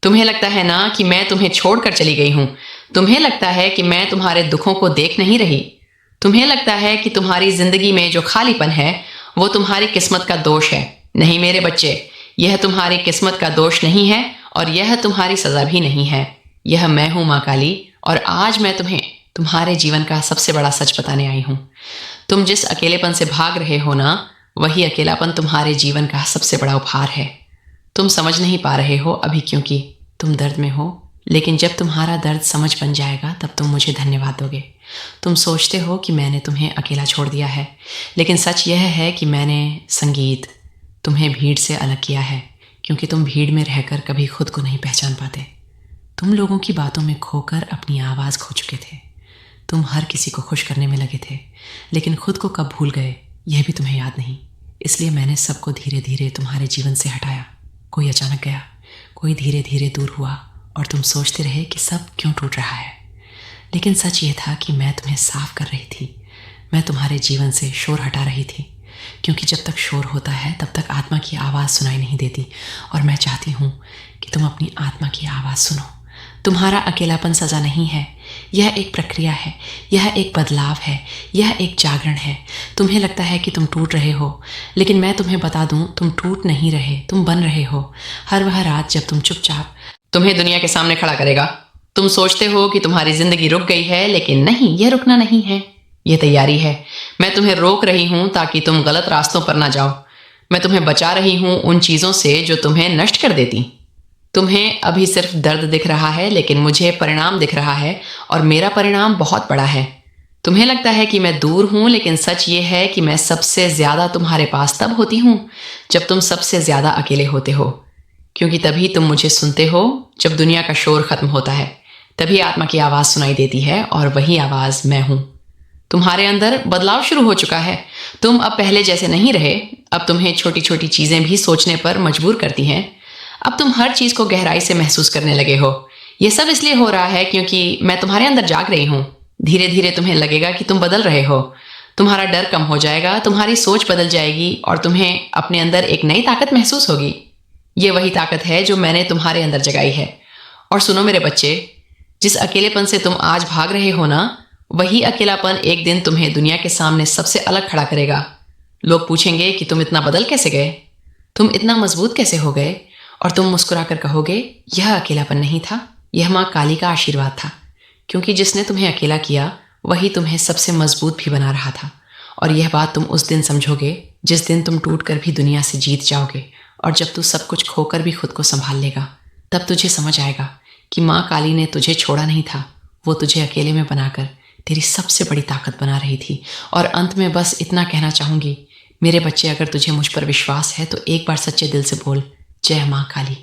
तुम्हें लगता है ना कि मैं तुम्हें छोड़कर चली गई हूं। तुम्हें लगता है कि मैं तुम्हारे दुखों को देख नहीं रही। तुम्हें लगता है कि तुम्हारी जिंदगी में जो खालीपन है वो तुम्हारी किस्मत का दोष है। नहीं मेरे बच्चे, यह तुम्हारी किस्मत का दोष नहीं है और यह तुम्हारी सजा भी नहीं है। यह मैं हूं माँ काली, और आज मैं तुम्हें तुम्हारे जीवन का सबसे बड़ा सच बताने आई हूं। तुम जिस अकेलेपन से भाग रहे हो ना, वही अकेलापन तुम्हारे जीवन का सबसे बड़ा उपहार है। तुम समझ नहीं पा रहे हो अभी क्योंकि तुम दर्द में हो, लेकिन जब तुम्हारा दर्द समझ बन जाएगा तब तुम मुझे धन्यवाद दोगे। तुम सोचते हो कि मैंने तुम्हें अकेला छोड़ दिया है, लेकिन सच यह है कि मैंने संगीत तुम्हें भीड़ से अलग किया है, क्योंकि तुम भीड़ में रहकर कभी खुद को नहीं पहचान पाते। तुम लोगों की बातों में खोकर अपनी आवाज़ खो चुके थे। तुम हर किसी को खुश करने में लगे थे, लेकिन खुद को कब भूल गए यह भी तुम्हें याद नहीं। इसलिए मैंने सबको धीरे धीरे तुम्हारे जीवन से हटाया। कोई अचानक गया, कोई धीरे धीरे दूर हुआ, और तुम सोचते रहे कि सब क्यों टूट रहा है। लेकिन सच ये था कि मैं तुम्हें साफ कर रही थी। मैं तुम्हारे जीवन से शोर हटा रही थी, क्योंकि जब तक शोर होता है तब तक आत्मा की आवाज़ सुनाई नहीं देती, और मैं चाहती हूँ कि तुम अपनी आत्मा की आवाज़ सुनो। तुम्हारा अकेलापन सज़ा नहीं है, यह एक प्रक्रिया है, यह एक बदलाव है, यह एक जागरण है। तुम्हें लगता है कि तुम टूट रहे हो, लेकिन मैं तुम्हें बता दूं, तुम टूट नहीं रहे, तुम बन रहे हो। हर वह रात जब तुम चुपचाप तुम्हें दुनिया के सामने खड़ा करेगा। तुम सोचते हो कि तुम्हारी जिंदगी रुक गई है, लेकिन नहीं, यह रुकना नहीं है, यह तैयारी है। मैं तुम्हें रोक रही हूं ताकि तुम गलत रास्तों पर ना जाओ। मैं तुम्हें बचा रही हूं उन चीज़ों से जो तुम्हें नष्ट कर देती। तुम्हें अभी सिर्फ दर्द दिख रहा है, लेकिन मुझे परिणाम दिख रहा है, और मेरा परिणाम बहुत बड़ा है। तुम्हें लगता है कि मैं दूर हूं, लेकिन सच ये है कि मैं सबसे ज़्यादा तुम्हारे पास तब होती हूं जब तुम सबसे ज़्यादा अकेले होते हो, क्योंकि तभी तुम मुझे सुनते हो जब दुनिया का शोर खत्म होता है। तभी आत्मा की आवाज़ सुनाई देती है, और वही आवाज़ मैं हूं। तुम्हारे अंदर बदलाव शुरू हो चुका है। तुम अब पहले जैसे नहीं रहे। अब तुम्हें छोटी छोटी चीज़ें भी सोचने पर मजबूर करती हैं। अब तुम हर चीज़ को गहराई से महसूस करने लगे हो। यह सब इसलिए हो रहा है क्योंकि मैं तुम्हारे अंदर जाग रही हूँ। धीरे धीरे तुम्हें लगेगा कि तुम बदल रहे हो। तुम्हारा डर कम हो जाएगा, तुम्हारी सोच बदल जाएगी, और तुम्हें अपने अंदर एक नई ताकत महसूस होगी। ये वही ताकत है जो मैंने तुम्हारे अंदर जगाई है। और सुनो मेरे बच्चे, जिस अकेलेपन से तुम आज भाग रहे हो ना, वही अकेलापन एक दिन तुम्हें दुनिया के सामने सबसे अलग खड़ा करेगा। लोग पूछेंगे कि तुम इतना बदल कैसे गए, तुम इतना मजबूत कैसे हो गए, और तुम मुस्कुराकर कहोगे, यह अकेलापन नहीं था, यह माँ काली का आशीर्वाद था। क्योंकि जिसने तुम्हें अकेला किया वही तुम्हें सबसे मजबूत भी बना रहा था। और यह बात तुम उस दिन समझोगे जिस दिन तुम टूट कर भी दुनिया से जीत जाओगे, और जब तू सब कुछ खोकर भी खुद को संभाल लेगा, तब तुझे समझ आएगा कि माँ काली ने तुझे छोड़ा नहीं था। वो तुझे अकेले में बनाकर तेरी सबसे बड़ी ताकत बना रही थी। और अंत में बस इतना कहना चाहूँगी, मेरे बच्चे, अगर तुझे मुझ पर विश्वास है तो एक बार सच्चे दिल से बोल, जय माँ काली।